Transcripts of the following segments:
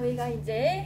저희가 이제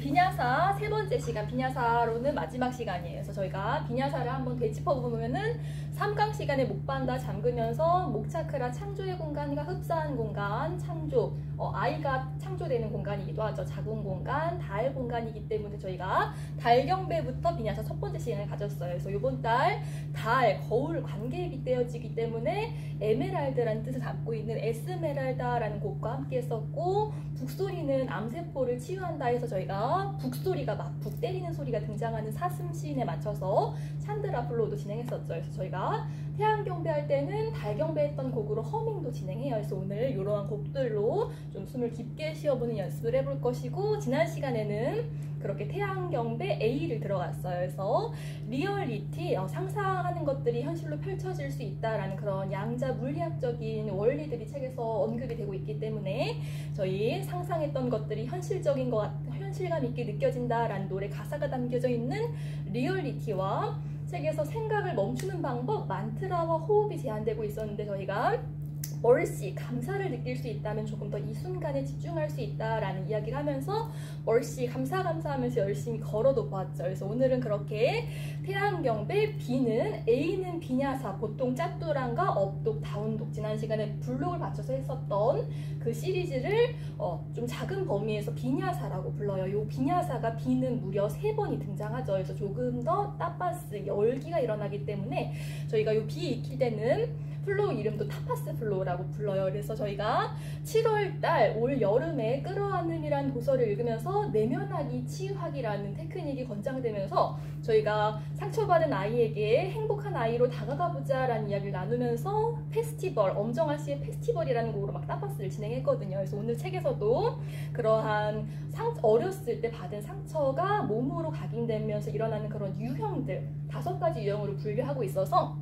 비냐사 세 번째 시간, 비냐사로는 마지막 시간이에요. 그래서 저희가 비냐사를 한번 되짚어 보면은 3강 시간에 목반다 잠그면서 목차크라 창조의 공간과 흡사한 공간, 창조, 아이가 창조되는 공간이기도 하죠. 자궁 공간, 달 공간이기 때문에 저희가 달경배부터 비냐사 첫 번째 시간을 가졌어요. 그래서 이번 달 달, 거울 관계에 빗대어지기 때문에 에메랄드라는 뜻을 담고 있는 에스메랄다라는 곡과 함께 했었고, 북소리는 암세포를 치유한다 해서 저희가 북소리가 막 북 때리는 소리가 등장하는 사슴시인에 맞춰서 찬드라 플로우도 진행했었죠. 그래서 저희가 태양 경배할 때는 달 경배했던 곡으로 허밍도 진행해요. 그래서 오늘 이러한 곡들로 좀 숨을 깊게 쉬어보는 연습을 해볼 것이고, 지난 시간에는 그렇게 태양 경배 A를 들어갔어요. 그래서 리얼리티, 상상하는 것들이 현실로 펼쳐질 수 있다라는 그런 양자 물리학적인 원리들이 책에서 언급이 되고 있기 때문에 저희 상상했던 것들이 현실적인 것 같은, 현실감 있게 느껴진다라는 노래 가사가 담겨져 있는 리얼리티와 책에서 생각을 멈추는 방법, 만트라와 호흡이 제한되고 있었는데 저희가 멀시, 감사를 느낄 수 있다면 조금 더 이 순간에 집중할 수 있다라는 이야기를 하면서 멀시, 감사하면서 열심히 걸어도 보았죠. 그래서 오늘은 그렇게 태양경배, B는 A는 비냐사, 보통 짜뚜랑과 업독, 다운독, 지난 시간에 블록을 받쳐서 했었던 그 시리즈를 좀 작은 범위에서 비냐사라고 불러요. 이 비냐사가 B는 무려 3번이 등장하죠. 그래서 조금 더 따파스, 열기가 일어나기 때문에 저희가 이 B 익힐 때는 플로우 이름도 타파스 플로우라고 불러요. 그래서 저희가 7월달 올 여름에 끌어안음이라는 도서를 읽으면서 내면하기 치유하기라는 테크닉이 권장되면서 저희가 상처받은 아이에게 행복한 아이로 다가가보자 라는 이야기를 나누면서 페스티벌, 엄정화 씨의 페스티벌이라는 곡으로 막 타파스를 진행했거든요. 그래서 오늘 책에서도 그러한 어렸을 때 받은 상처가 몸으로 각인되면서 일어나는 그런 유형들 5가지 유형으로 분류하고 있어서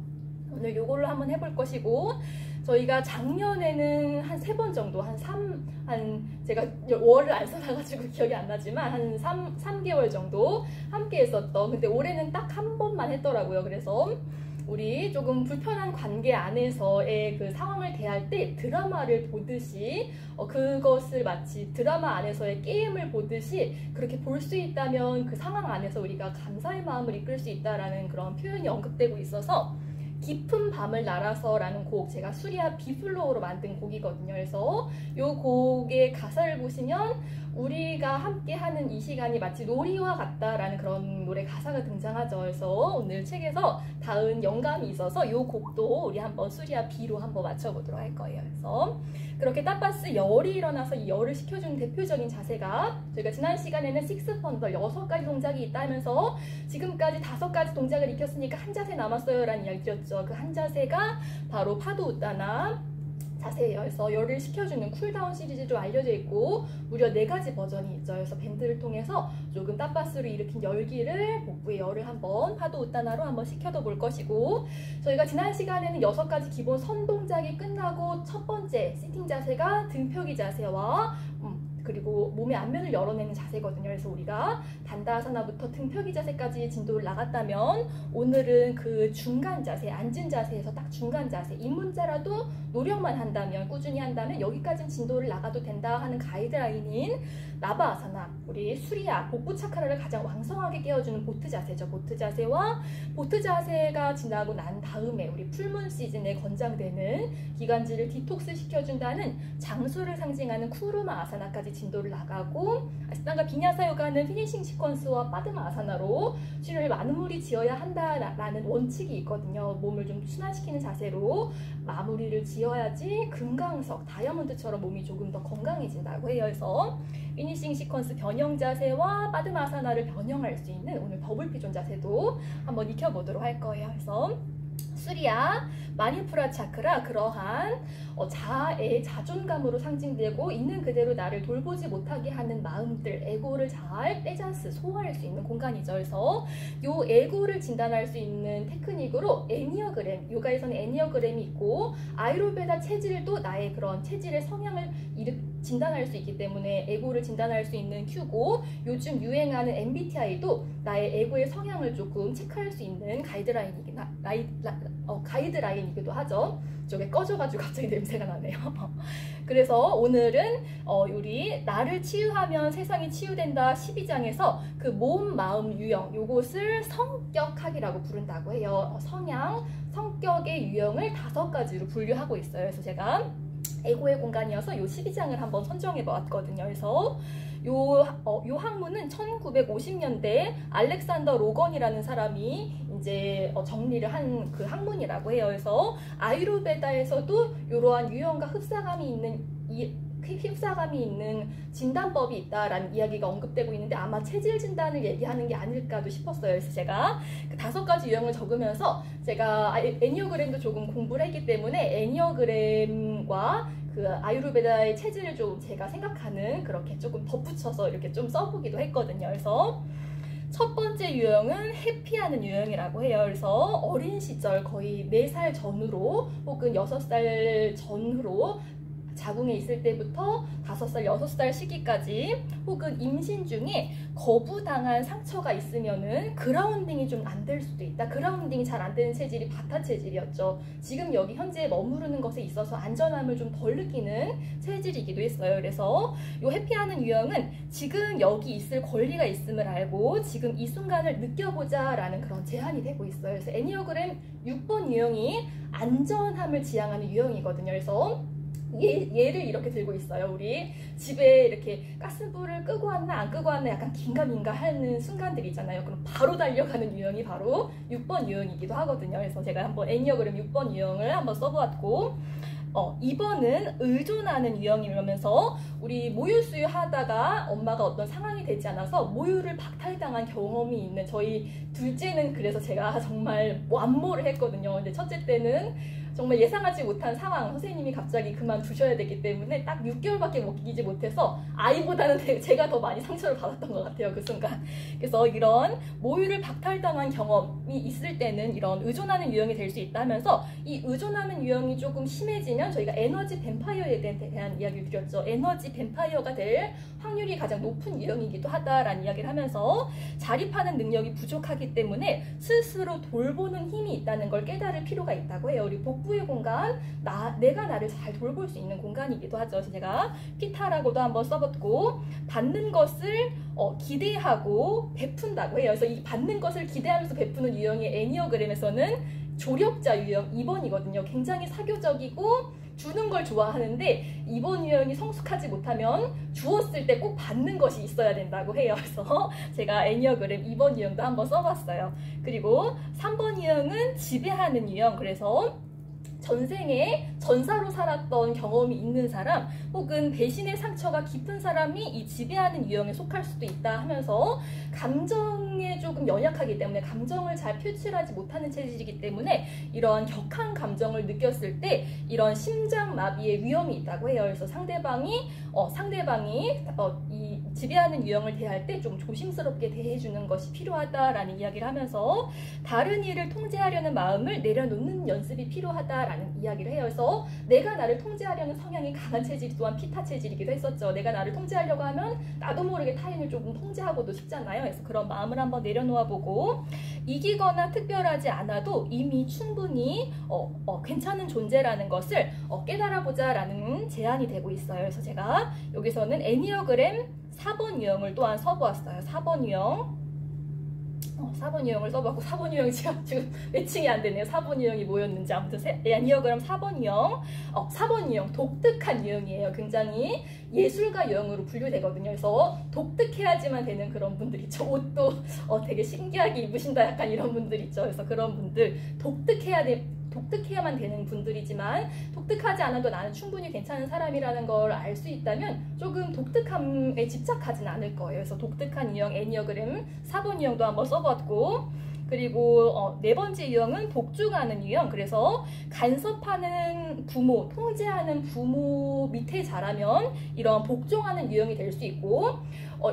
오늘 요걸로 한번 해볼 것이고, 저희가 작년에는 한 3번 정도, 제가 월을 안 써놔가지고 기억이 안 나지만 한 3개월 정도 함께 했었던, 근데 올해는 딱 한 번만 했더라고요. 그래서 우리 조금 불편한 관계 안에서의 그 상황을 대할 때 드라마를 보듯이 그것을 마치 드라마 안에서의 게임을 보듯이 그렇게 볼 수 있다면 그 상황 안에서 우리가 감사의 마음을 이끌 수 있다라는 그런 표현이 언급되고 있어서 깊은 밤을 날아서 라는 곡, 제가 수리아 비플로우로 만든 곡이거든요. 그래서 이 곡의 가사를 보시면 우리가 함께 하는 이 시간이 마치 놀이와 같다라는 그런 노래 가사가 등장하죠. 그래서 오늘 책에서 닿은 영감이 있어서 이 곡도 우리 한번 수리아 비로 한번 맞춰보도록 할 거예요. 그래서 그렇게 따파스 열이 일어나서 이 열을 식혀주는 대표적인 자세가, 저희가 지난 시간에는 6펀더 6가지 동작이 있다면서 지금까지 5가지 동작을 익혔으니까 한 자세 남았어요 라는 이야기 드렸죠. 그 한 자세가 바로 파도 웃다나 자세예요. 그래서 열을 식혀주는 쿨다운 시리즈도 알려져 있고 무려 4가지 버전이 있죠. 그래서 밴드를 통해서 조금 따파스로 일으킨 열기를 복부의 열을 한번 파도 웃다나로 한번 식혀도 볼 것이고, 저희가 지난 시간에는 6가지 기본 선 동작이 끝나고 첫 번째 시팅 자세가 등펴기 자세와 그리고 몸의 앞면을 열어내는 자세거든요. 그래서 우리가 단다아사나부터 등펴기 자세까지 진도를 나갔다면 오늘은 그 중간 자세, 앉은 자세에서 딱 중간 자세, 입문자라도 노력만 한다면, 꾸준히 한다면 여기까지는 진도를 나가도 된다 하는 가이드라인인 나바아사나, 우리 수리아, 복부 차크라를 가장 왕성하게 깨워주는 보트 자세죠. 보트 자세와 보트 자세가 지나고 난 다음에 우리 풀문 시즌에 권장되는 기관지를 디톡스 시켜준다는 장수를 상징하는 쿠르마 아사나까지 진도를 나가고, 아시탄가 비냐사 요가는 피니싱 시퀀스와 빠드마 아사나로 춤을 마무리 지어야 한다라는 원칙이 있거든요. 몸을 좀 순환시키는 자세로 마무리를 지어야지 금강석, 다이아몬드처럼 몸이 조금 더 건강해진다고 해요. 그래서 피니싱 시퀀스 변형 자세와 빠드마 아사나를 변형할 수 있는 오늘 더블 피존 자세도 한번 익혀보도록 할 거예요. 그래서 수리아, 마니푸라 차크라, 그러한 자아의 자존감으로 상징되고 있는 그대로 나를 돌보지 못하게 하는 마음들, 에고를 잘 떼자스, 소화할 수 있는 공간이죠. 그래서 이 에고를 진단할 수 있는 테크닉으로 애니어그램, 요가에서는 애니어그램이 있고 아이르베다 체질도 나의 그런 체질의 성향을 진단할 수 있기 때문에 에고를 진단할 수 있는 큐고, 요즘 유행하는 MBTI도 나의 에고의 성향을 조금 체크할 수 있는 가이드라인이기도 하죠. 저게 꺼져가지고 갑자기 냄새가 나네요. 그래서 오늘은 우리 나를 치유하면 세상이 치유된다 12장에서 그 몸, 마음, 유형, 요것을 성격학이라고 부른다고 해요. 성향, 성격의 유형을 5가지로 분류하고 있어요. 그래서 제가 에고의 공간이어서 요 12장을 한번 선정해 보았거든요. 그래서 요 학문은 1950년대 알렉산더 로건이라는 사람이 이제 정리를 한 그 학문이라고 해요. 그래서 아유르베다에서도 이러한 유형과 흡사감이 있는 진단법이 있다라는 이야기가 언급되고 있는데, 아마 체질 진단을 얘기하는 게 아닐까도 싶었어요. 그래서 제가 그 5가지 유형을 적으면서 제가 애니어그램도 조금 공부를 했기 때문에 애니어그램과 그 아유르베다의 체질을 좀 제가 생각하는 그렇게 조금 덧붙여서 이렇게 좀 써보기도 했거든요. 그래서 첫 번째 유형은 회피하는 유형이라고 해요. 그래서 어린 시절 거의 4살 전후로 혹은 6살 전후로 자궁에 있을 때부터 5살, 6살 시기까지 혹은 임신 중에 거부당한 상처가 있으면은 그라운딩이 좀 안 될 수도 있다. 그라운딩이 잘 안 되는 체질이 바타 체질이었죠. 지금 여기 현재 머무르는 것에 있어서 안전함을 좀 덜 느끼는 체질이기도 했어요. 그래서 이 회피하는 유형은 지금 여기 있을 권리가 있음을 알고 지금 이 순간을 느껴보자 라는 그런 제안이 되고 있어요. 그래서 애니어그램 6번 유형이 안전함을 지향하는 유형이거든요. 그래서 얘를 이렇게 들고 있어요. 우리 집에 이렇게 가스불을 끄고 왔나 안 끄고 왔나 약간 긴가민가 하는 순간들이 있잖아요. 그럼 바로 달려가는 유형이 바로 6번 유형이기도 하거든요. 그래서 제가 한번 애니어그램 6번 유형을 한번 써보았고, 2번은 의존하는 유형이라면서 우리 모유수유 하다가 엄마가 어떤 상황이 되지 않아서 모유를 박탈당한 경험이 있는 저희 둘째는, 그래서 제가 정말 완모를 했거든요. 근데 첫째 때는 정말 예상하지 못한 상황, 선생님이 갑자기 그만두셔야 되기 때문에 딱 6개월밖에 먹이지 못해서 아이보다는 제가 더 많이 상처를 받았던 것 같아요, 그 순간. 그래서 이런 모유를 박탈당한 경험이 있을 때는 이런 의존하는 유형이 될 수 있다면서, 이 의존하는 유형이 조금 심해지면 저희가 에너지 뱀파이어에 대한 이야기를 드렸죠. 에너지 뱀파이어가 될 확률이 가장 높은 유형이기도 하다라는 이야기를 하면서, 자립하는 능력이 부족하기 때문에 스스로 돌보는 힘이 있다는 걸 깨달을 필요가 있다고 해요. 우리 복부의 공간, 내가 나를 잘 돌볼 수 있는 공간이기도 하죠. 제가 피타라고도 한번 써봤고, 받는 것을 기대하고 베푼다고 해요. 그래서 이 받는 것을 기대하면서 베푸는 유형이 애니어그램에서는 조력자 유형 2번이거든요. 굉장히 사교적이고 주는 걸 좋아하는데, 2번 유형이 성숙하지 못하면 주었을 때 꼭 받는 것이 있어야 된다고 해요. 그래서 제가 애니어그램 2번 유형도 한번 써봤어요. 그리고 3번 유형은 지배하는 유형, 그래서 전생에 전사로 살았던 경험이 있는 사람 혹은 배신의 상처가 깊은 사람이 이 지배하는 유형에 속할 수도 있다 하면서, 감정에 조금 연약하기 때문에 감정을 잘 표출하지 못하는 체질이기 때문에 이런 격한 감정을 느꼈을 때 이런 심장마비의 위험이 있다고 해요. 그래서 상대방이 이 지배하는 유형을 대할 때 좀 조심스럽게 대해주는 것이 필요하다라는 이야기를 하면서, 다른 일을 통제하려는 마음을 내려놓는 연습이 필요하다라는 이야기를 해요. 그래서 내가 나를 통제하려는 성향이 강한 체질 또한 피타 체질이기도 했었죠. 내가 나를 통제하려고 하면 나도 모르게 타인을 조금 통제하고도 싶잖아요. 그래서 그런 마음을 한번 내려놓아 보고, 이기거나 특별하지 않아도 이미 충분히 괜찮은 존재라는 것을 깨달아보자 라는 제안이 되고 있어요. 그래서 제가 여기서는 애니어그램 4번 유형을 또한 써보았어요. 4번 유형. 4번 유형을 써봤고, 4번 유형이 지금 매칭이 안 되네요. 4번 유형이 뭐였는지. 아무튼 애니어그램 4번 유형. 4번 유형 독특한 유형이에요. 굉장히 예술가 유형으로 분류되거든요. 그래서 독특해야지만 되는 그런 분들 있죠. 옷도 되게 신기하게 입으신다 약간 이런 분들 있죠. 그래서 그런 분들, 독특해야만 되는 분들이지만 독특하지 않아도 나는 충분히 괜찮은 사람이라는 걸 알 수 있다면 조금 독특함에 집착하진 않을 거예요. 그래서 독특한 유형 애니어그램 4번 유형도 한번 써봤고, 그리고 네 번째 유형은 복종하는 유형. 그래서 간섭하는 부모, 통제하는 부모 밑에 자라면 이런 복종하는 유형이 될 수 있고,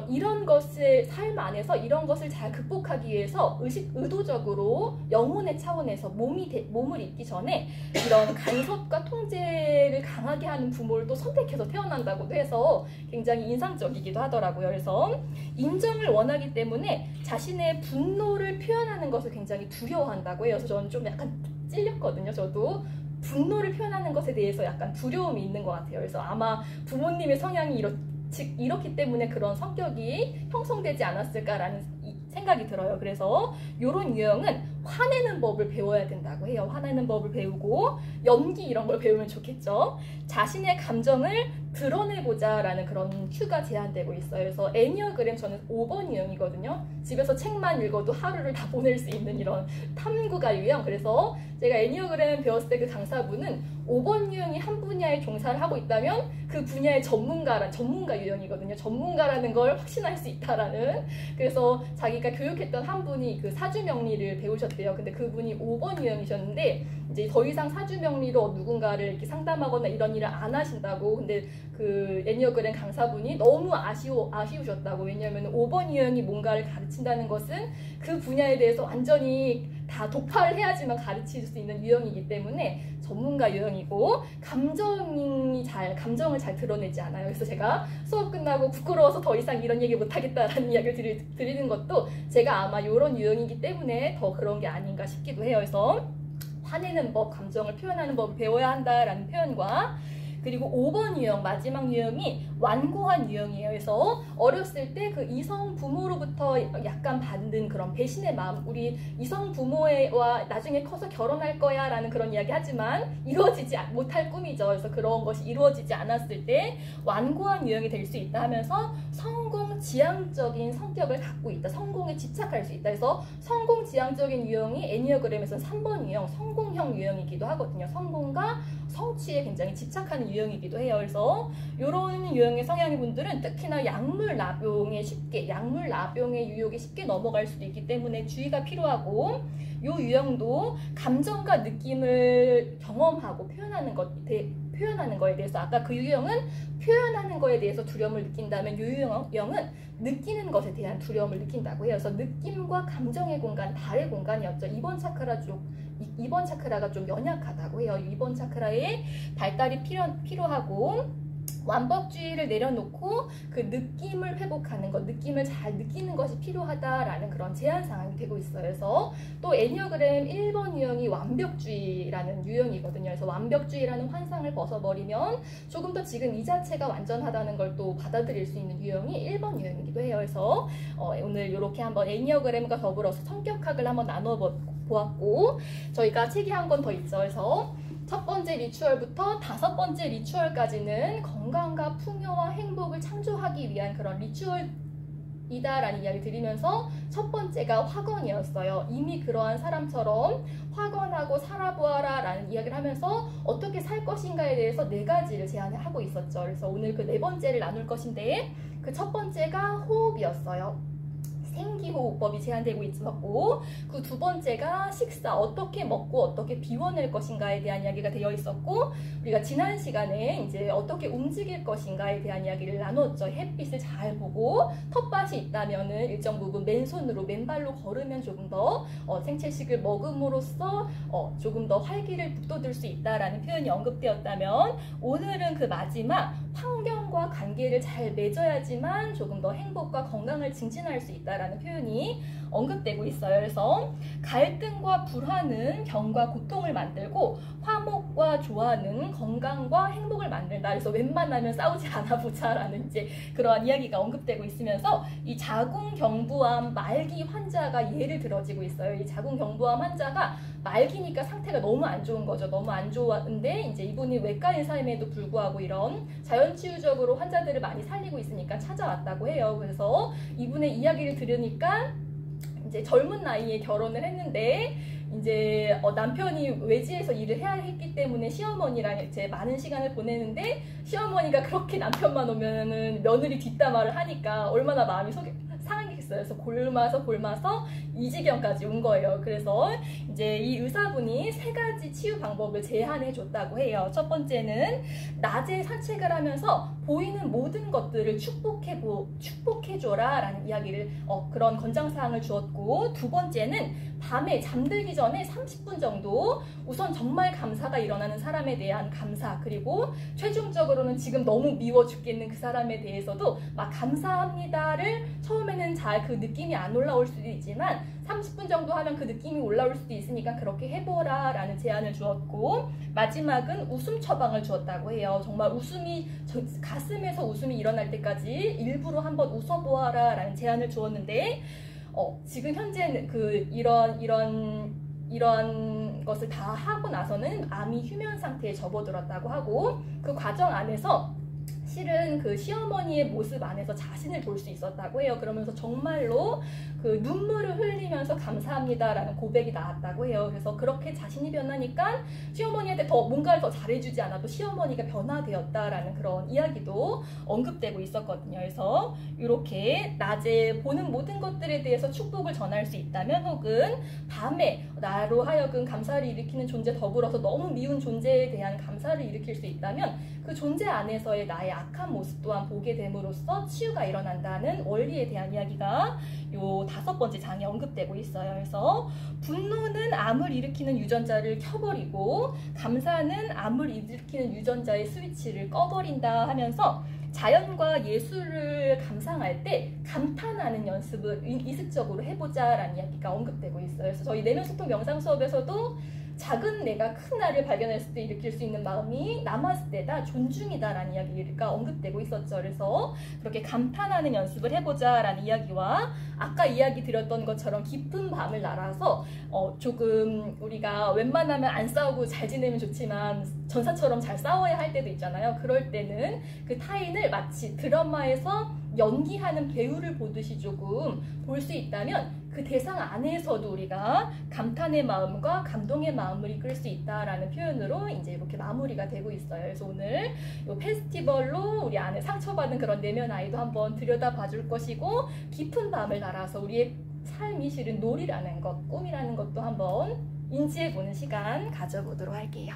이런 것을 삶 안에서 이런 것을 잘 극복하기 위해서 의도적으로 영혼의 차원에서 몸을 잊기 전에 이런 간섭과 통제를 강하게 하는 부모를 또 선택해서 태어난다고도 해서 굉장히 인상적이기도 하더라고요. 그래서 인정을 원하기 때문에 자신의 분노를 표현하는 것을 굉장히 두려워한다고 해요. 그래서 저는 좀 약간 찔렸거든요. 저도 분노를 표현하는 것에 대해서 약간 두려움이 있는 것 같아요. 그래서 아마 부모님의 성향이 이렇기 때문에 그런 성격이 형성되지 않았을까라는 생각이 들어요. 그래서 이런 유형은 화내는 법을 배워야 된다고 해요. 화내는 법을 배우고 연기 이런 걸 배우면 좋겠죠. 자신의 감정을 드러내보자 라는 그런 큐가 제한되고 있어요. 그래서 애니어그램 저는 5번 유형이거든요. 집에서 책만 읽어도 하루를 다 보낼 수 있는 이런 탐구가 유형. 그래서 제가 애니어그램 배웠을 때 그 강사분은 5번 유형이 한 분야에 종사를 하고 있다면 그 분야의 전문가 유형이거든요. 전문가라는 걸 확신할 수 있다라는. 그래서 자기가 교육했던 한 분이 그 사주명리를 배우셨대요. 근데 그분이 5번 유형이셨는데 이제 더 이상 사주명리로 누군가를 이렇게 상담하거나 이런 일을 안 하신다고. 근데 그 애니어그램 강사분이 너무 아쉬우셨다고. 왜냐하면 5번 유형이 뭔가를 가르친다는 것은 그 분야에 대해서 완전히 다 독파를 해야지만 가르칠 수 있는 유형이기 때문에 전문가 유형이고, 감정을 잘 드러내지 않아요. 그래서 제가 수업 끝나고 부끄러워서 더 이상 이런 얘기 못하겠다라는 이야기를 드리는 것도 제가 아마 이런 유형이기 때문에 더 그런 게 아닌가 싶기도 해요. 그래서 화내는 법, 감정을 표현하는 법을 배워야 한다라는 표현과, 그리고 5번 유형, 마지막 유형이 완고한 유형이에요. 그래서 어렸을 때 그 이성 부모로부터 약간 받는 그런 배신의 마음, 우리 이성 부모와 나중에 커서 결혼할 거야 라는 그런 이야기 하지만 이루어지지 못할 꿈이죠. 그래서 그런 것이 이루어지지 않았을 때 완고한 유형이 될 수 있다 하면서 성공 지향적인 성격을 갖고 있다. 성공에 집착할 수 있다. 그래서 성공 지향적인 유형이 애니어그램에서는 3번 유형, 성공형 유형이기도 하거든요. 성공과 성취에 굉장히 집착하는 유형이기도 해요. 그래서 이런 유형의 성향의 분들은 특히나 약물 납용의 유혹에 쉽게 넘어갈 수도 있기 때문에 주의가 필요하고, 이 유형도 감정과 느낌을 경험하고 표현하는 거에 대해서, 아까 그 유형은 표현하는 거에 대해서 두려움을 느낀다면 이 유형은 느끼는 것에 대한 두려움을 느낀다고 해요. 그래서 느낌과 감정의 공간, 달의 공간이었죠. 2번 차크라가 좀 연약하다고 해요. 2번 차크라의 발달이 필요하고, 완벽주의를 내려놓고 그 느낌을 회복하는 것, 느낌을 잘 느끼는 것이 필요하다라는 그런 제한 상황이 되고 있어요. 그래서 또 애니어그램 1번 유형이 완벽주의라는 유형이거든요. 그래서 완벽주의라는 환상을 벗어버리면 조금 더 지금 이 자체가 완전하다는 걸 또 받아들일 수 있는 유형이 1번 유형이기도 해요. 그래서 오늘 이렇게 한번 애니어그램과 더불어서 성격학을 한번 나눠보았고, 저희가 책이 한 권 더 있죠. 그래서 첫 번째 리추얼부터 5번째 리추얼까지는 건강과 풍요와 행복을 창조하기 위한 그런 리추얼이다라는 이야기를 드리면서, 첫 번째가 화건이었어요. 이미 그러한 사람처럼 화건하고 살아보아라 라는 이야기를 하면서 어떻게 살 것인가에 대해서 4가지를 제안을 하고 있었죠. 그래서 오늘 그 4번째를 나눌 것인데, 그 첫 번째가 호흡이었어요. 생기호흡법이 제한되고 있었고, 그 2번째가 식사, 어떻게 먹고 어떻게 비워낼 것인가에 대한 이야기가 되어 있었고, 우리가 지난 시간에 이제 어떻게 움직일 것인가에 대한 이야기를 나눴죠. 햇빛을 잘 보고 텃밭이 있다면은 일정 부분 맨발로 걸으면 조금 더 생채식을 먹음으로써 조금 더 활기를 북돋을 수 있다라는 표현이 언급되었다면, 오늘은 그 마지막 환경과 관계를 잘 맺어야지만 조금 더 행복과 건강을 증진할 수 있다라는 표현이 언급되고 있어요. 그래서 갈등과 불화는 병과 고통을 만들고, 화목과 조화는 건강과 행복을 만든다. 그래서 웬만하면 싸우지 않아 보자라는 이제 그러한 이야기가 언급되고 있으면서, 이 자궁경부암 말기 환자가 예를 들어지고 있어요. 이 자궁경부암 환자가 말기니까 상태가 너무 안 좋은 거죠. 너무 안 좋은데 이제 이분이 외과 의사임에도 불구하고 이런 자연치유적으로 환자들을 많이 살리고 있으니까 찾아왔다고 해요. 그래서 이분의 이야기를 들으니까 이제 젊은 나이에 결혼을 했는데 이제 남편이 외지에서 일을 해야 했기 때문에 시어머니랑 이제 많은 시간을 보내는데, 시어머니가 그렇게 남편만 오면은 며느리 뒷담화를 하니까 얼마나 마음이 있어요. 그래서 골마서 이 지경까지 온 거예요. 그래서 이제 이 의사분이 3가지 치유 방법을 제안해 줬다고 해요. 첫 번째는 낮에 산책을 하면서 보이는 모든 것들을 축복해줘라 라는 이야기를 그런 권장사항을 주었고, 두 번째는 밤에 잠들기 전에 30분 정도 우선 정말 감사가 일어나는 사람에 대한 감사, 그리고 최종적으로는 지금 너무 미워 죽겠는 그 사람에 대해서도 막 감사합니다를 처음에는 잘 그 느낌이 안 올라올 수도 있지만 30분 정도 하면 그 느낌이 올라올 수도 있으니까 그렇게 해보라 라는 제안을 주었고, 마지막은 웃음 처방을 주었다고 해요. 정말 가슴에서 웃음이 일어날 때까지 일부러 한번 웃어보아라 라는 제안을 주었는데, 지금 현재는 이런 것을 다 하고 나서는 암이 휴면 상태에 접어들었다고 하고, 그 과정 안에서 실은 그 시어머니의 모습 안에서 자신을 볼 수 있었다고 해요. 그러면서 정말로 그 눈물을 흘리면서 감사합니다라는 고백이 나왔다고 해요. 그래서 그렇게 자신이 변하니까 시어머니한테 뭔가를 더 잘해주지 않아도 시어머니가 변화되었다라는 그런 이야기도 언급되고 있었거든요. 그래서 이렇게 낮에 보는 모든 것들에 대해서 축복을 전할 수 있다면, 혹은 밤에 나로 하여금 감사를 일으키는 존재 더불어서 너무 미운 존재에 대한 감사를 일으킬 수 있다면 그 존재 안에서의 나의 악한 모습 또한 보게 됨으로써 치유가 일어난다는 원리에 대한 이야기가 요 5번째 장에 언급되고 있어요. 그래서 분노는 암을 일으키는 유전자를 켜버리고 감사는 암을 일으키는 유전자의 스위치를 꺼버린다 하면서 자연과 예술을 감상할 때 감탄하는 연습을 의식적으로 해보자라는 이야기가 언급되고 있어요. 그래서 저희 내면소통 명상 수업에서도 작은 내가 큰 나를 발견했을 때 일으킬 수 있는 마음이 남았을 때다 존중이다 라는 이야기가 언급되고 있었죠. 그래서 그렇게 감탄하는 연습을 해보자 라는 이야기와, 아까 이야기 드렸던 것처럼 깊은 밤을 날아서 조금 우리가 웬만하면 안 싸우고 잘 지내면 좋지만 전사처럼 잘 싸워야 할 때도 있잖아요. 그럴 때는 그 타인을 마치 드라마에서 연기하는 배우를 보듯이 조금 볼 수 있다면 그 대상 안에서도 우리가 감탄의 마음과 감동의 마음을 이끌 수 있다라는 표현으로 이제 이렇게 마무리가 되고 있어요. 그래서 오늘 이 페스티벌로 우리 안에 상처받은 그런 내면 아이도 한번 들여다봐 줄 것이고, 깊은 밤을 날아서 우리의 삶이 실은 놀이라는 것, 꿈이라는 것도 한번 인지해보는 시간 가져보도록 할게요.